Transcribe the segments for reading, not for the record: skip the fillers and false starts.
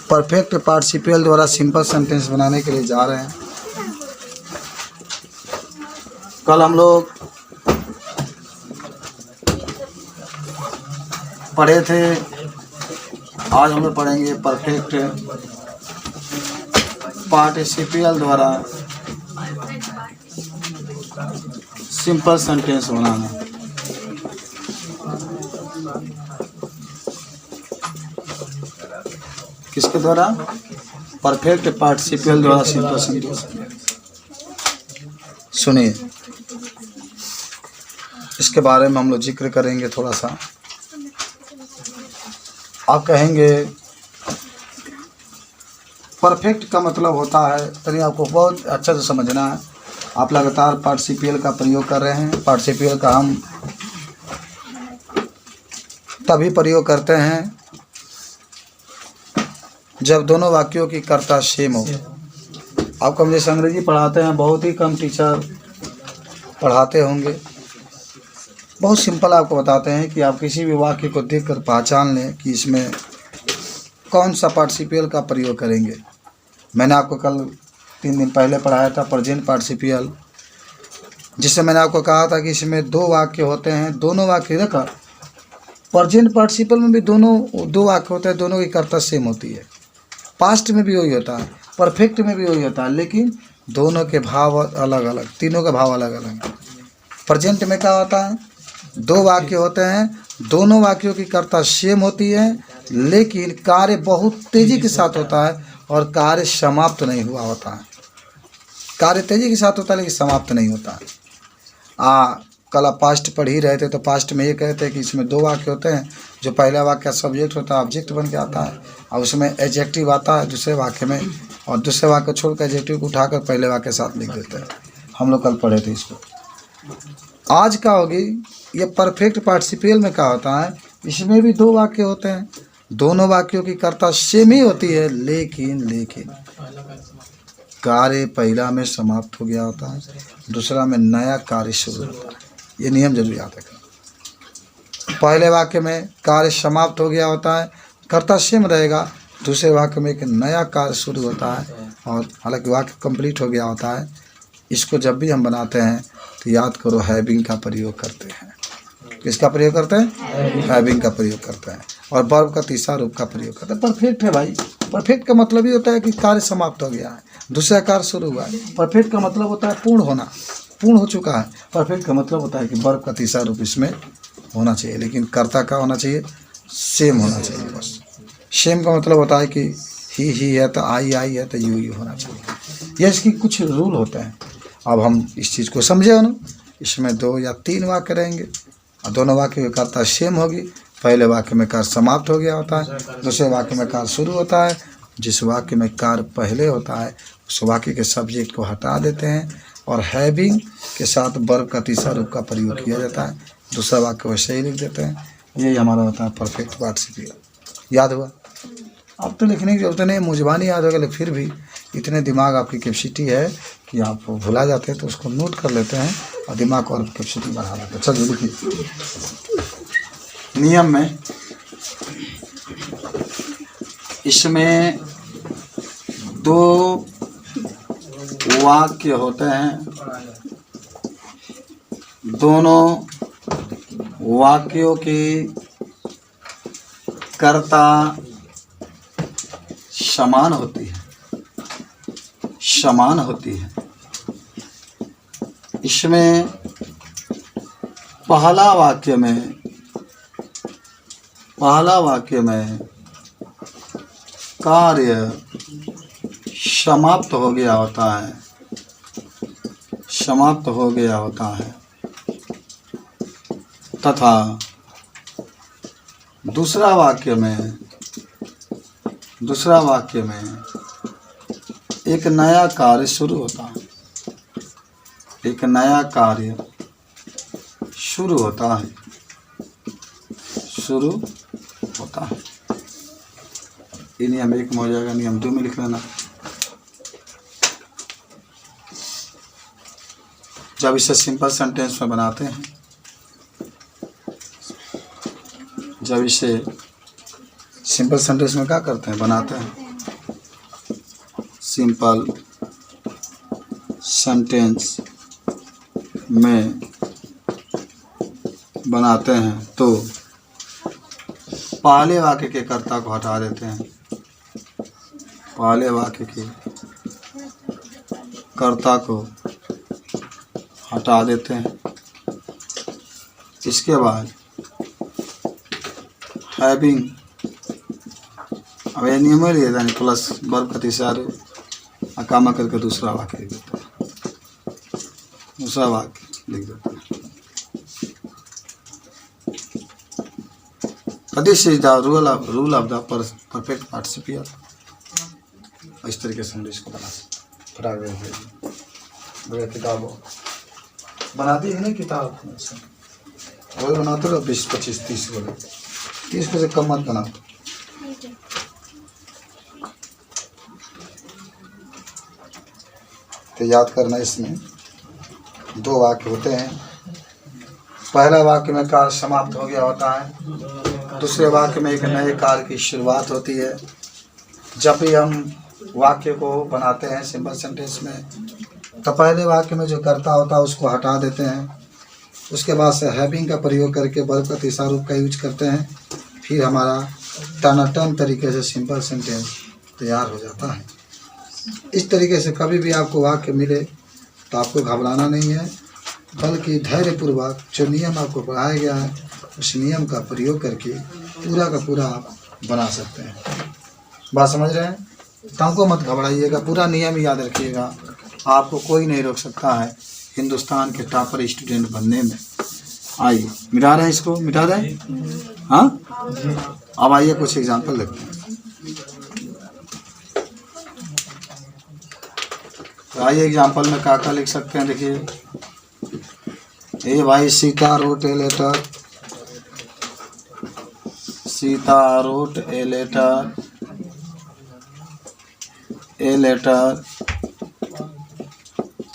Perfect participle द्वारा simple sentence बनाने के लिए जा रहे हैं। कल हम लोग पढ़े थे, आज हम लोग पढ़ेंगे परफेक्ट पार्टिसिपल द्वारा सिंपल सेंटेंस बनाना। किसके द्वारा? परफेक्ट पार्टिसिपल द्वारा सिंपल सेंटेंस। सुनिए, इसके बारे में हम लोग जिक्र करेंगे थोड़ा सा। आप कहेंगे परफेक्ट का मतलब होता है, तभी आपको बहुत अच्छा से समझना है। आप लगातार पार्टिसिपल का प्रयोग कर रहे हैं। पार्टिसिपल का हम तभी प्रयोग करते हैं जब दोनों वाक्यों की कर्ता सेम हो। आपको हम जैसे अंग्रेजी पढ़ाते हैं, बहुत ही कम टीचर पढ़ाते होंगे। बहुत सिंपल आपको बताते हैं कि आप किसी भी वाक्य को देखकर पहचान लें कि इसमें कौन सा पार्टिसिपल का प्रयोग करेंगे। मैंने आपको कल 3 दिन पहले पढ़ाया था प्रेजेंट पार्टिसिपल, जिससे मैंने आपको कहा था कि इसमें 2 वाक्य होते हैं। दोनों वाक्य देखा, प्रेजेंट पार्टिसिपल में भी दोनों 2 वाक्य होते हैं, दोनों की कर्ता सेम होती है। पास्ट में भी वही होता है, परफेक्ट में भी वही होता है, लेकिन दोनों के भाव अलग अलग, तीनों के भाव अलग अलग। प्रेजेंट में क्या होता है? 2 वाक्य होते हैं, दोनों वाक्यों की कर्ता सेम होती है, लेकिन कार्य बहुत तेज़ी के साथ होता है और कार्य समाप्त नहीं हुआ होता है। कार्य तेज़ी के साथ होता है लेकिन समाप्त नहीं होता है। कल आप पास्ट पढ़ ही रहे थे, तो पास्ट में ये कहते हैं कि इसमें 2 वाक्य होते हैं। जो पहला वाक्य सब्जेक्ट होता है ऑब्जेक्ट बन के आता है, और उसमें एडजेक्टिव आता है दूसरे वाक्य में, और दूसरे वाक्य छोड़कर एडजेक्टिव को उठाकर पहले वाक्य के साथ लिख देते हैं। हम लोग कल पढ़े थे इसको। आज क्या होगी, ये परफेक्ट पार्टिसिपल में क्या होता है, इसमें भी 2 वाक्य होते हैं, दोनों वाक्यों की कर्ता सेम ही होती है, लेकिन कार्य पहला में समाप्त हो गया होता है, दूसरा में नया कार्य शुरू होता है। ये नियम जरूर याद रखें। पहले वाक्य में कार्य समाप्त हो गया होता है, कर्ता सेम रहेगा, दूसरे वाक्य में एक नया कार्य शुरू होता है, और हालांकि वाक्य कंप्लीट हो गया होता है। इसको जब भी हम बनाते हैं तो याद करो, हैविंग का प्रयोग करते हैं। किसका प्रयोग करते हैं? हैविंग का प्रयोग करते हैं, और वर्ब का तीसरा रूप का प्रयोग करते हैं। परफेक्ट है भाई। परफेक्ट का मतलब ही होता है कि कार्य समाप्त हो गया है, दूसरा कार्य शुरू हुआ है। परफेक्ट का मतलब होता है पूर्ण होना, पूर्ण हो चुका है। परफेक्ट का मतलब होता है कि वर्ब का तीसरा रूप इसमें होना चाहिए, लेकिन कर्ता का होना चाहिए, सेम होना चाहिए। बस सेम का मतलब होता है कि ही है तो आई है तो यू होना चाहिए। ये इसकी कुछ रूल होते हैं। अब हम इस चीज़ को समझे ना, इसमें 2 या 3 वाक्य रहेंगे और दोनों वाक्य की कर्ता सेम होगी। पहले वाक्य में कार्य समाप्त हो गया होता है, दूसरे वाक्य में कार्य शुरू होता है। जिस वाक्य में कार्य पहले होता है उस वाक्य के सब्जेक्ट को हटा देते हैं और हैविंग के साथ वर्ब का तीसरा रूप का प्रयोग किया जाता है, दूसरा वाक्य वैसे ही लिख देते हैं। यही हमारा होता है परफेक्ट पार्टिसिपल। याद हुआ? अब तो लिखने की जरूरत नहीं, मुझबानी याद होगा, लेकिन फिर भी इतने दिमाग आपकी कैपेसिटी है कि आप भुला जाते हैं, तो उसको नोट कर लेते हैं और दिमाग को और कैपेसिटी बढ़ा लेते हैं। चलिए लिखिए। नियम में इसमें 2 वाक्य होते हैं, दोनों वाक्यों की कर्ता समान होती है। इसमें पहला वाक्य में कार्य समाप्त हो गया होता है, तथा दूसरा वाक्य में एक नया कार्य शुरू होता है। ये नियम 1 में हो जाएगा, नियम 2 में लिख लेना। जब इसे सिंपल सेंटेंस में बनाते हैं, सिंपल सेंटेंस में क्या करते हैं, बनाते हैं। सिंपल सेंटेंस में बनाते हैं तो पहले वाक्य के कर्ता को हटा देते हैं। पहले वाक्य के कर्ता को हटा देते हैं। इसके बाद हैविंग, अब ये नियम है यानी प्लस वर्ब का तीसरा रूप अकामा करके दूसरा वाक्य लिख देते हैं। दूसरा वाक्य लिख देते हैं। This is the rule of the perfect participial. इस तरीके से हम इसको बना सकते। किताब बनाती है ना, किताब रोज बनाते रहो 20, 25, 30 को 30 को से कम मत बनाओ। तो याद करना, इसमें 2 वाक्य होते हैं। पहला वाक्य में कार्य समाप्त हो गया होता है, दूसरे वाक्य में एक नए कार्य की शुरुआत होती है। जब भी हम वाक्य को बनाते हैं सिंपल सेंटेंस में, तो पहले वाक्य में जो कर्ता होता है उसको हटा देते हैं। उसके बाद से हैविंग का प्रयोग करके वर्ब का तीसरा रूप का यूज करते हैं। फिर हमारा टनाटन तरीके से सिंपल सेंटेंस तैयार हो जाता है। इस तरीके से कभी भी आपको वाक्य मिले तो आपको घबराना नहीं है, बल्कि धैर्यपूर्वक जो नियम आपको पढ़ाया गया है उस नियम का प्रयोग करके पूरा का पूरा आप बना सकते हैं। बात समझ रहे हैं? तो हमको मत घबराइएगा, पूरा नियम याद रखिएगा। आपको कोई नहीं रोक सकता है हिंदुस्तान के टॉपर स्टूडेंट बनने में। आइए मिटा रहे हैं, इसको मिटा रहे हैं। हाँ, अब आइए कुछ एग्जाम्पल देखते हैं। तो आइए एग्जाम्पल में क्या लिख सकते हैं, देखिए। ए भाई, Sita wrote a letter. Sita wrote a letter. A letter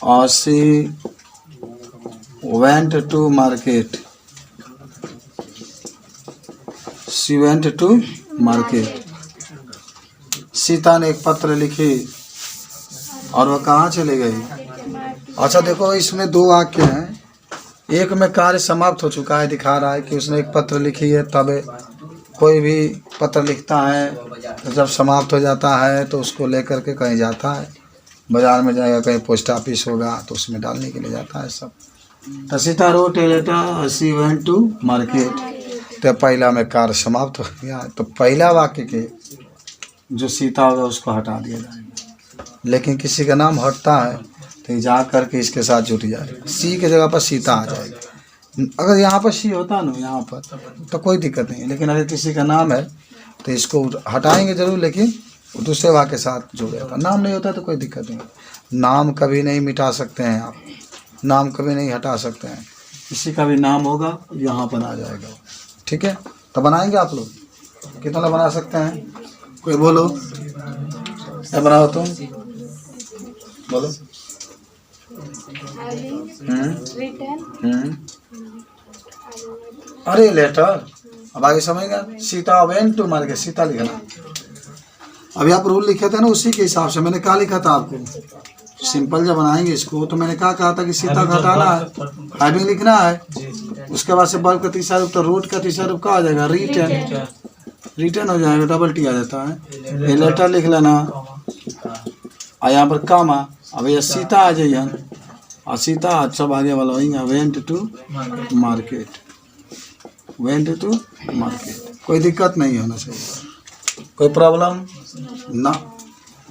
और she went to market. She went to market. Sita ने एक पत्र लिखी और वह कहाँ चली गई। अच्छा देखो, इसमें 2 वाक्य हैं। एक में कार्य समाप्त हो चुका है, दिखा रहा है कि उसने एक पत्र लिखी है। तब कोई भी पत्र लिखता है तो जब समाप्त हो जाता है तो उसको लेकर के कहीं जाता है, बाज़ार में जाएगा, कहीं पोस्ट ऑफिस होगा तो उसमें डालने के लिए जाता है सब। तो Sita wrote a letter, she went to market. तो पहला में कार्य समाप्त हो गया, तो पहला वाक्य के जो सीता होगा उसको हटा दिया जाएगा। लेकिन किसी का नाम हटता है तो जा करके इसके साथ जुट जाएगा, सी के जगह पर सीता आ जाएगा। अगर यहाँ पर सी होता ना यहाँ पर तो कोई दिक्कत नहीं, लेकिन अगर किसी का नाम है तो इसको हटाएंगे जरूर, लेकिन दूसरे वाक्य के साथ जुड़ जाता। नाम नहीं होता तो कोई दिक्कत नहीं। नाम कभी नहीं मिटा सकते हैं आप, नाम कभी नहीं हटा सकते हैं। किसी का भी नाम होगा यहाँ पर आ जाएगा, ठीक है। तो बनाएंगे आप लोग, कितना बना सकते हैं? कोई बोलो, क्या बनाओ तुम, बोलो। अरे लेटर, अब आगे समझेगा। Sita went to market, Sita लिखना। अभी आप रूल लिखे थे ना, उसी के हिसाब से मैंने क्या लिखा था आपको। सिंपल जब बनाएंगे इसको तो मैंने क्या कहा था कि सीता का हटाना है, हैविंग लिखना है। उसके बाद से वर्ब का तीसरा रूप, तो रूट का तीसरा रूप क्या आ जाएगा, रिटर्न। रिटर्न हो जाएगा, डबल टी आ जाता है। ये लेटर लिख लेना और यहाँ पर कामा। अब ये सीता आ जाइए और सीता सब आगे वाला वही went to market. Went to market, कोई दिक्कत नहीं होना चाहिए, कोई प्रॉब्लम ना।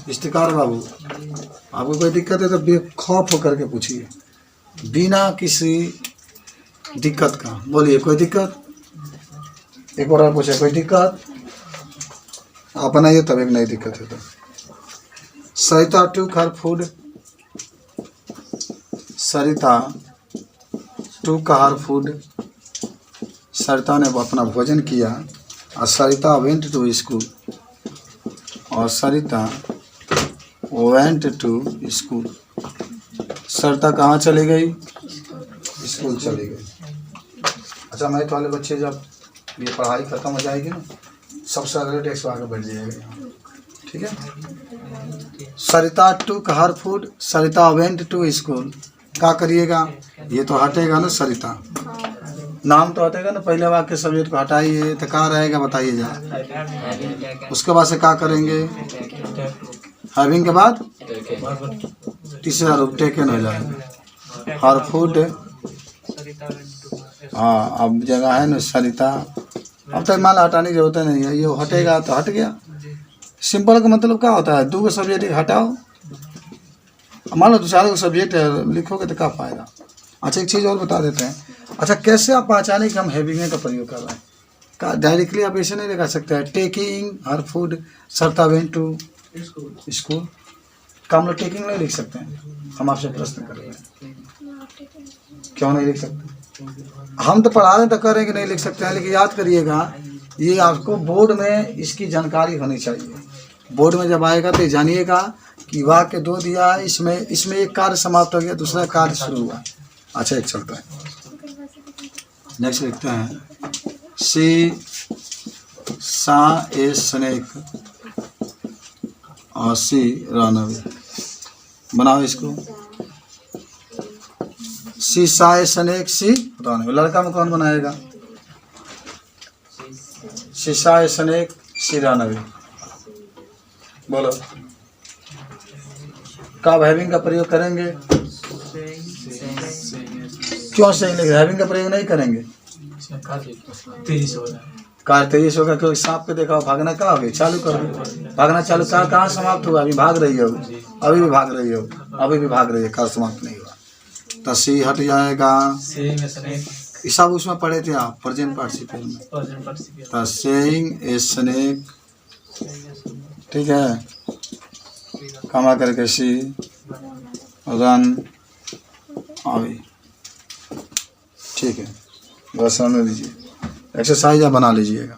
इश्तिकार बाबू, आपको कोई दिक्कत है तो बेखौफ होकर के पूछिए, बिना किसी दिक्कत का बोलिए। कोई दिक्कत? एक बार और पूछे, कोई दिक्कत? आप बनाइए तब एक नई दिक्कत है। तो सरिता टूक हर फूड। सरिता टूक हर फूड। सरिता ने अपना भोजन किया और सरिता वेंट टू स्कूल। और Sarita went to school. Sarita कहाँ चली गई? स्कूल चली गई। अच्छा, मैथ वाले बच्चे जब ये पढ़ाई ख़त्म हो जाएगी ना, सबसे अगले टेक्स्ट आगे बढ़ जाइएगा। ठीक है। Sarita took her food, Sarita went to school. क्या करिएगा, ये तो हटेगा ना सरिता, नाम तो हटेगा ना, पहले वाक्य सब्जेक्ट को हटाइए तो कहाँ रहेगा बताइए जरा। उसके बाद से क्या करेंगे, हैविंग के बाद तीसरा रूप टेकन हो जाएगा। हर फूड, हाँ अब जगह है ना सरिता, अब तक मान हटाने की जरूरत नहीं है, ये हटेगा तो हट गया। सिंपल का मतलब क्या होता है, 2 सब्जेक्ट हटाओ, मान लो 2-4 सब्जेक्ट लिखोगे तो क्या फायदा। अच्छा एक चीज़ और बता देते हैं, अच्छा कैसे आप पहचाने कि हम हैविंग का प्रयोग कर रहे हैं। का डायरेक्टली आप ऐसे नहीं लगा सकते हैं, taking her food Sarita went to school, का हम लोग टेकिंग नहीं लिख सकते हैं। हम आपसे प्रश्न कर रहे हैं, क्यों नहीं लिख सकते, हम तो पढ़ा रहे तो कर रहे हैं कि नहीं लिख सकते हैं, लेकिन याद करिएगा ये आपको बोर्ड में इसकी जानकारी होनी चाहिए। बोर्ड में जब आएगा तो जानिएगा कि वाक्य 2 दिया है, इसमें एक कार्य समाप्त हो गया, दूसरा कार्य शुरू हुआ। अच्छा एक चलता है, नेक्स्ट लिखते हैं, सी सा ए स्नेक और सी रन अवे। बनाओ इसको, she saw a snake she ran away. लड़का में कौन बनाएगा, she saw a snake she ran away. बोलो, कब हैविंग का प्रयोग करेंगे, क्यों सही लगे, हैविंग का प्रयोग नहीं करेंगे, कार तेजी से होगा, क्योंकि सांप के देखा भागना क्या हो गया, चालू करो, भागना चालू, कार कहाँ समाप्त हुआ, अभी भाग रही हो, अभी भी भाग रही हो, अभी भी भाग रही है, कार समाप्त नहीं हुआ, तो सी हट जाएगा। सब उसमें पढ़े थे आप प्रेजेंट पार्टिसिपल में, तो सेइंग ए स्नेक, ठीक है, कमा करके सी रन अवे। ठीक है, बस समझ लीजिए, एक्सरसाइज आप बना लीजिएगा।